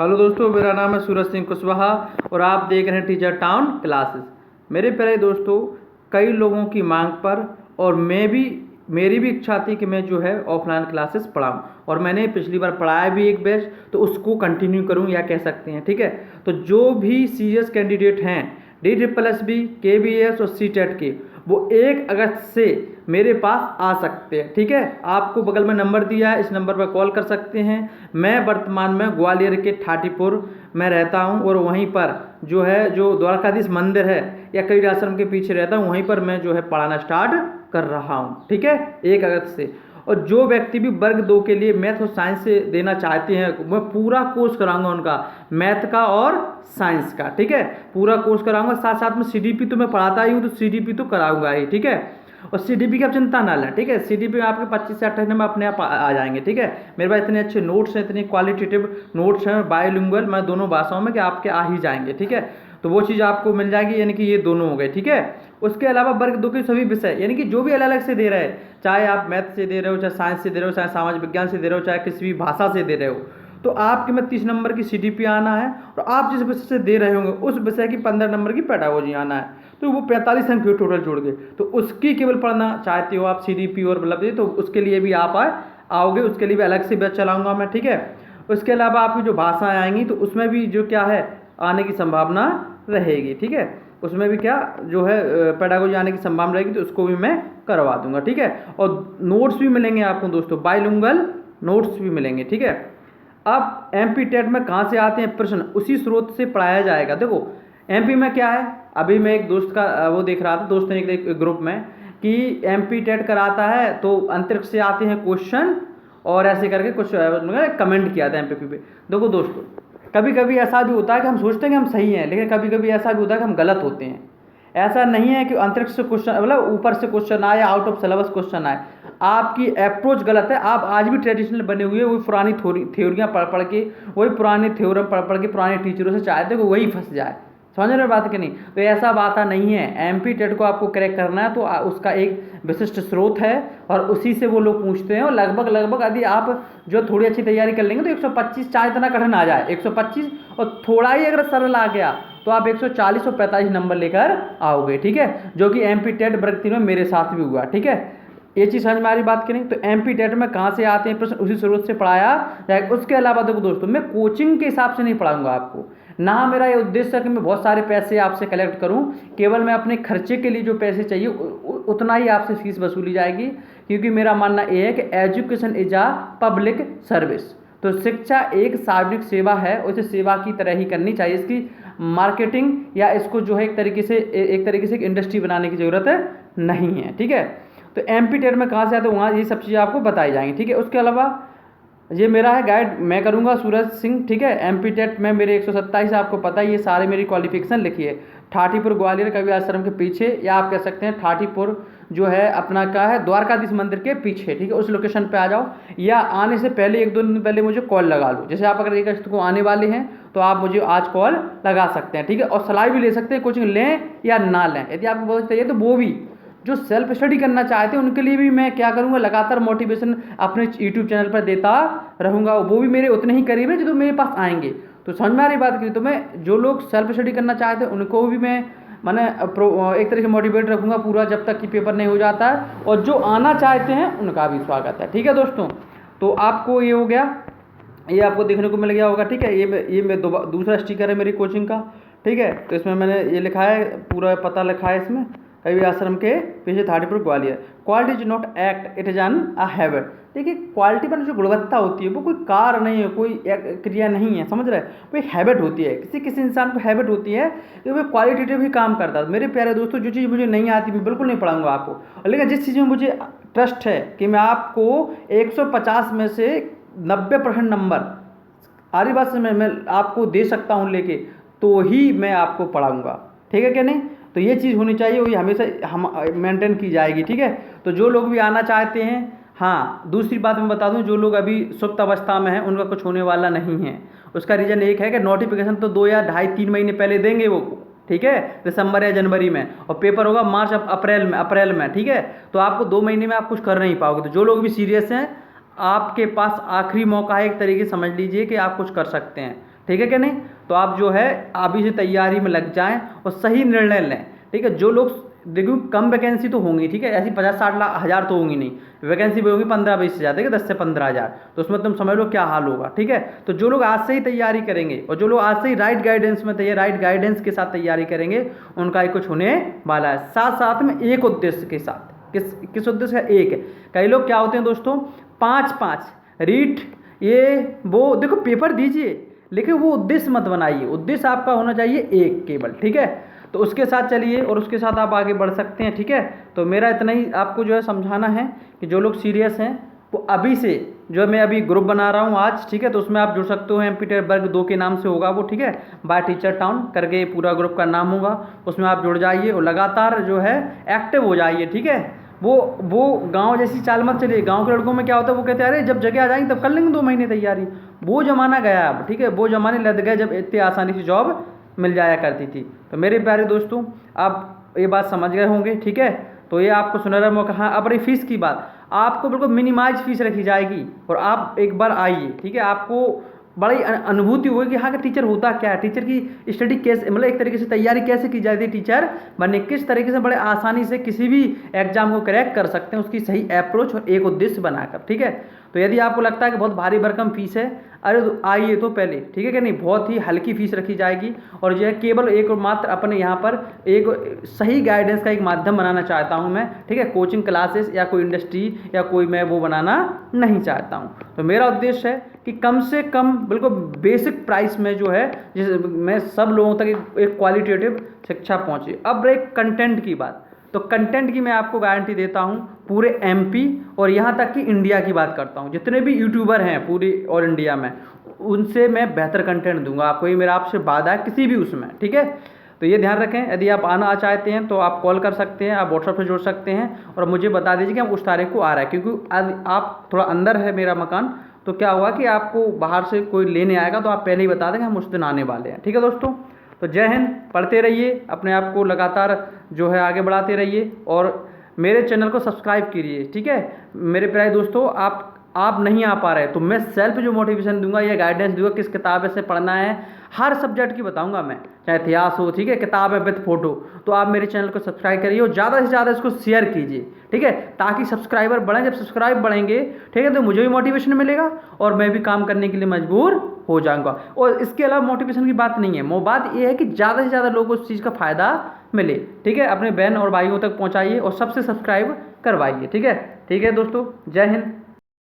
Hello दोस्तों, मेरा नाम है सूरज सिंह कुशवाहा और आप देख रहे हैं टीचर टाउन क्लासेस। मेरे प्यारे दोस्तों, कई लोगों की मांग पर और मेरी भी इच्छा थी कि मैं जो है ऑफलाइन क्लासेस पढ़ाऊं और मैंने पिछली बार पढ़ाया भी एक बैच, तो उसको कंटिन्यू करूं या कह सकते हैं। ठीक है, तो जो भी सीरियस कैंडिडेट हैं DSSB, KBS और CTET के, वो 1 अगस्त से मेरे पास आ सकते हैं। ठीक है, आपको बगल में नंबर दिया है, इस नंबर पर कॉल कर सकते हैं। मैं वर्तमान में ग्वालियर के ठाटीपुर में रहता हूं और वहीं पर जो द्वारकाधीश मंदिर है या कई आश्रम के पीछे रहता हूं, वहीं पर मैं जो है पढ़ाना स्टार्ट कर रहा हूं। ठीक है, 1 अगस्त से। और जो व्यक्ति भी वर्ग 2 के लिए मैथ और साइंस से देना चाहते हैं, मैं पूरा कोर्स कराऊंगा उनका, मैथ का और साइंस का। ठीक है, पूरा कोर्स कराऊंगा। साथ साथ में CDP तो मैं पढ़ाता ही हूँ, तो CDP तो कराऊंगा ही। ठीक है, और CDP की आप चिंता ना लें। ठीक है, CDP में आपके 25 से 28 नंबर अपने आप आ जाएंगे। ठीक है, मेरे पास इतने अच्छे नोट्स हैं, इतने क्वालिटेटिव नोट्स हैं, बायोलिंगुअल, मैं दोनों भाषाओं में, कि आपके आ ही जाएंगे। ठीक है, तो वो चीज़ आपको मिल जाएगी, यानी कि ये दोनों हो गए। ठीक है, उसके अलावा वर्ग 2 के सभी विषय, यानी कि जो भी अलग अलग से दे रहे हैं, चाहे आप मैथ से दे रहे हो, चाहे साइंस से दे रहे हो, चाहे सामाजिक विज्ञान से दे रहे हो, चाहे किसी भी भाषा से दे रहे हो, तो आपके में 30 नंबर की CDP आना है और आप जिस विषय से दे रहे होंगे उस विषय की 15 नंबर की पेडागोजी आना है, तो वो 45 अंक टोटल जोड़ के, तो उसकी केवल पढ़ना चाहते हो आप CDP और मतलब, तो उसके लिए भी आप आओगे, उसके लिए भी अलग से बैच चलाऊंगा मैं। ठीक है, उसके अलावा आपकी जो भाषाएं आएंगी, तो उसमें भी जो क्या है आने की संभावना रहेगी। ठीक है, उसमें भी क्या जो है पेडागोजी आने की संभावना रहेगी, तो उसको भी मैं करवा दूंगा। ठीक है, और नोट्स भी मिलेंगे आपको दोस्तों, बाइलिंगुअल नोट्स भी मिलेंगे। ठीक है, अब MP टेट में कहाँ से आते हैं प्रश्न, उसी स्रोत से पढ़ाया जाएगा। देखो MP में क्या है, अभी मैं एक दोस्त का वो देख रहा था, दोस्त ने एक ग्रुप में कि MP टेट कराता है तो अंतरिक्ष से आते हैं क्वेश्चन और ऐसे करके कुछ कमेंट किया था MPP पे। देखो दोस्तों, कभी कभी ऐसा भी होता है कि हम सोचते हैं कि हम सही हैं, लेकिन कभी कभी ऐसा भी होता है कि हम गलत होते हैं। ऐसा नहीं है कि अंतरिक्ष से क्वेश्चन, मतलब ऊपर से क्वेश्चन आए, आउट ऑफ सिलेबस क्वेश्चन आए, आपकी अप्रोच गलत है। आप आज भी ट्रेडिशनल बने हुए, वही पुरानी थ्योरियाँ पढ़ पढ़ के, वही पुराने थ्योरम पढ़ पढ़ के पुराने टीचरों से चाहते हो कि वही फंस जाए। समझ रहे हो बात कि नहीं? तो ऐसा बात नहीं है। MP टेट को आपको क्रैक करना है तो उसका एक विशिष्ट स्रोत है और उसी से वो लोग पूछते हैं। और लगभग यदि आप जो थोड़ी अच्छी तैयारी कर लेंगे तो 125, चाहे इतना कठिन आ जाए 125, और थोड़ा ही अगर सरल आ गया तो आप 140 और 45 नंबर लेकर आओगे। ठीक है, जो कि MP टेट वर्ग 3 में मेरे साथ भी हुआ। ठीक है, ये चीज़ समझ में आ रही बात की नहीं? तो MP टेट में कहाँ से आते हैं प्रश्न, उसी स्रोत से पढ़ाया जाए। उसके अलावा देखो दोस्तों, मैं कोचिंग के हिसाब से नहीं पढ़ाऊंगा आपको, ना मेरा ये उद्देश्य है कि मैं बहुत सारे पैसे आपसे कलेक्ट करूं। केवल मैं अपने खर्चे के लिए जो पैसे चाहिए उतना ही आपसे फीस वसूली जाएगी, क्योंकि मेरा मानना ये है कि education is a public service. तो शिक्षा एक सार्वजनिक सेवा है, उसे सेवा की तरह ही करनी चाहिए। इसकी मार्केटिंग या इसको जो है एक तरीके से एक इंडस्ट्री बनाने की ज़रूरत नहीं है। ठीक है, तो MP टेट में कहाँ से आते हैं, वहाँ ये सब चीज़ें आपको बताई जाएंगी। ठीक है, उसके अलावा ये मेरा है गाइड, मैं करूंगा सूरज सिंह। ठीक है, MP टेट में मेरे 127 आपको पता है, ये सारे मेरी क्वालिफिकेशन लिखी है। ठाटीपुर ग्वालियर कवि आश्रम के पीछे, या आप कह सकते हैं ठाटीपुर जो है अपना क्या है द्वारकाधीश मंदिर के पीछे। ठीक है, उस लोकेशन पे आ जाओ, या आने से पहले 1-2 दिन पहले मुझे कॉल लगा लो। जैसे आप अगर 1 अगस्त को आने वाले हैं तो आप मुझे आज कॉल लगा सकते हैं। ठीक है, और सलाह भी ले सकते हैं, कोचिंग लें या ना लें। यदि आपको बहुत चाहिए तो वो भी, जो सेल्फ स्टडी करना चाहते हैं उनके लिए भी मैं क्या करूंगा, लगातार मोटिवेशन अपने YouTube चैनल पर देता रहूंगा। वो भी मेरे उतने ही करीब है जो मेरे पास आएंगे। तो समझ में आ रही बात की? तो मैं जो लोग सेल्फ स्टडी करना चाहते हैं उनको भी मैंने एक तरह से मोटिवेट रखूंगा पूरा, जब तक कि पेपर नहीं हो जाता है। और जो आना चाहते हैं उनका भी स्वागत है। ठीक है दोस्तों, तो आपको ये हो गया, ये आपको देखने को मिल गया होगा। ठीक है, ये दूसरा स्टिकर है मेरी कोचिंग का। ठीक है, तो इसमें मैंने ये लिखा है, पूरा पता लिखा है इसमें, कवि आश्रम के पीछे Thatipur Gwalior. Quality is not act, it is an a habit. देखिए, क्वालिटी पर जो गुणवत्ता होती है वो कोई कार्य नहीं है, कोई क्रिया नहीं है, समझ रहे हैं? वो एक हैबिट होती है, किसी इंसान को हैबिट होती है कि वो क्वालिटेटिव ही काम करता है। मेरे प्यारे दोस्तों, जो चीज़ मुझे नहीं आती मैं बिल्कुल नहीं पढ़ाऊंगा आपको, लेकिन जिस चीज़ में मुझे ट्रस्ट है कि मैं आपको 150 में से 90% नंबर आरी बात से मैं आपको दे सकता हूँ लेके, तो ही मैं आपको पढ़ाऊँगा। ठीक है क्या नहीं? तो ये चीज़ होनी चाहिए, वही हमेशा हम मेंटेन की जाएगी। ठीक है, तो जो लोग भी आना चाहते हैं, हाँ दूसरी बात मैं बता दूं, जो लोग अभी सुप्त अवस्था में हैं उनका कुछ होने वाला नहीं है। उसका रीज़न एक है कि नोटिफिकेशन तो 2 या 2.5-3 महीने पहले देंगे वो। ठीक है, दिसंबर या जनवरी में, और पेपर होगा मार्च अप्रैल में। ठीक है, तो आपको 2 महीने में आप कुछ कर नहीं पाओगे। तो जो लोग भी सीरियस हैं, आपके पास आखिरी मौका है, एक तरीके से समझ लीजिए कि आप कुछ कर सकते हैं। ठीक है कि नहीं। तो आप जो है अभी से तैयारी में लग जाएं और सही निर्णय लें, ठीक है। जो लोग देखो कम वैकेंसी तो होंगी, ठीक है, ऐसी 50-60 लाख हज़ार तो होंगी नहीं, वैकेंसी भी होगी 15-20 हज़ार, ठीक है, 10 से 15 हज़ार, तो उसमें तुम समझ लो क्या हाल होगा, ठीक है। तो जो लोग आज से ही तैयारी करेंगे और जो लोग आज से ही राइट गाइडेंस में राइट गाइडेंस के साथ तैयारी करेंगे, उनका ही कुछ होने वाला है। साथ साथ में एक उद्देश्य के साथ, किस उद्देश्य का, एक है। कई लोग क्या होते हैं दोस्तों, 5-5 रीट ये वो, देखो पेपर दीजिए लेकिन वो उद्देश्य मत बनाइए, उद्देश्य आपका होना चाहिए एक केवल, ठीक है। तो उसके साथ चलिए और उसके साथ आप आगे बढ़ सकते हैं, ठीक है। तो मेरा इतना ही आपको जो है समझाना है कि जो लोग सीरियस हैं वो अभी से जो मैं अभी ग्रुप बना रहा हूँ आज, ठीक है, तो उसमें आप जुड़ सकते हो, पीटरबर्ग 2 के नाम से होगा वो, ठीक है, बाय टीचर टाउन करके पूरा ग्रुप का नाम होगा, उसमें आप जुड़ जाइए और लगातार जो है एक्टिव हो जाइए, ठीक है। वो गांव जैसी चाल मत चलिए। गांव के लड़कों में क्या होता है, वो कहते हैं अरे जब जगह आ जाएंगे तब कर लेंगे 2 महीने तैयारी। वो ज़माना गया अब, ठीक है, वो ज़माने लग गए जब इतनी आसानी से जॉब मिल जाया करती थी। तो मेरे प्यारे दोस्तों, आप ये बात समझ गए होंगे, ठीक है। तो ये आपको सुनहरा मौका। हाँ, अब रही फीस की बात, आपको बिल्कुल मिनिमाइज फीस रखी जाएगी और आप एक बार आइए, ठीक है, आपको बड़ी अनुभूति हुई कि हाँ कि टीचर होता क्या है, टीचर की स्टडी कैसे, मतलब एक तरीके से तैयारी कैसे की जाती है टीचर बनने, किस तरीके से बड़े आसानी से किसी भी एग्जाम को क्रैक कर सकते हैं, उसकी सही अप्रोच और एक उद्देश्य बनाकर, ठीक है। तो यदि आपको लगता है कि बहुत भारी भरकम फीस है, अरे तो आइए तो पहले, ठीक है कि नहीं, बहुत ही हल्की फीस रखी जाएगी और जो है केवल एक और मात्र अपने यहाँ पर एक सही गाइडेंस का एक माध्यम बनाना चाहता हूँ मैं, ठीक है। कोचिंग क्लासेस या कोई इंडस्ट्री या कोई मैं वो बनाना नहीं चाहता हूँ। तो मेरा उद्देश्य है कि कम से कम बिल्कुल बेसिक प्राइस में जो है जिस मैं सब लोगों तक एक क्वालिटेटिव शिक्षा पहुँचे। अब रही कंटेंट की बात, तो कंटेंट की मैं आपको गारंटी देता हूँ पूरे एमपी और यहाँ तक कि इंडिया की बात करता हूँ, जितने भी यूट्यूबर हैं पूरी और इंडिया में, उनसे मैं बेहतर कंटेंट दूंगा आपको, ये मेरा आपसे वादा है किसी भी उसमें, ठीक है। तो ये ध्यान रखें, यदि आप आना चाहते हैं तो आप कॉल कर सकते हैं, आप व्हाट्सएप से जुड़ सकते हैं और मुझे बता दीजिए कि हम उस तारीख को आ रहा है, क्योंकि आज आप थोड़ा अंदर है मेरा मकान, तो क्या हुआ कि आपको बाहर से कोई लेने आएगा तो आप पहले ही बता देंगे हम उस दिन आने वाले हैं, ठीक है दोस्तों। तो जय हिंद, पढ़ते रहिए, अपने आप को लगातार जो है आगे बढ़ाते रहिए और मेरे चैनल को सब्सक्राइब कीजिए, ठीक है। मेरे प्यारे दोस्तों, आप नहीं आ पा रहे तो मैं सेल्फ जो मोटिवेशन दूंगा या गाइडेंस दूंगा किस किताब से पढ़ना है, हर सब्जेक्ट की बताऊंगा मैं, चाहे इतिहास हो, ठीक है, किताब है विद फोटो। तो आप मेरे चैनल को सब्सक्राइब करिए और ज़्यादा से ज़्यादा इसको शेयर कीजिए, ठीक है, ताकि सब्सक्राइबर बढ़ें। जब सब्सक्राइब बढ़ेंगे, ठीक है, तो मुझे भी मोटिवेशन मिलेगा और मैं भी काम करने के लिए मजबूर हो जाऊंगा। और इसके अलावा मोटिवेशन की बात नहीं है, वो बात ये है कि ज़्यादा से ज़्यादा लोगों को उस चीज़ का फ़ायदा मिले, ठीक है। अपने बहन और भाइयों तक पहुँचाइए और सबसे सब्सक्राइब करवाइए, ठीक है। ठीक है दोस्तों, जय हिंद।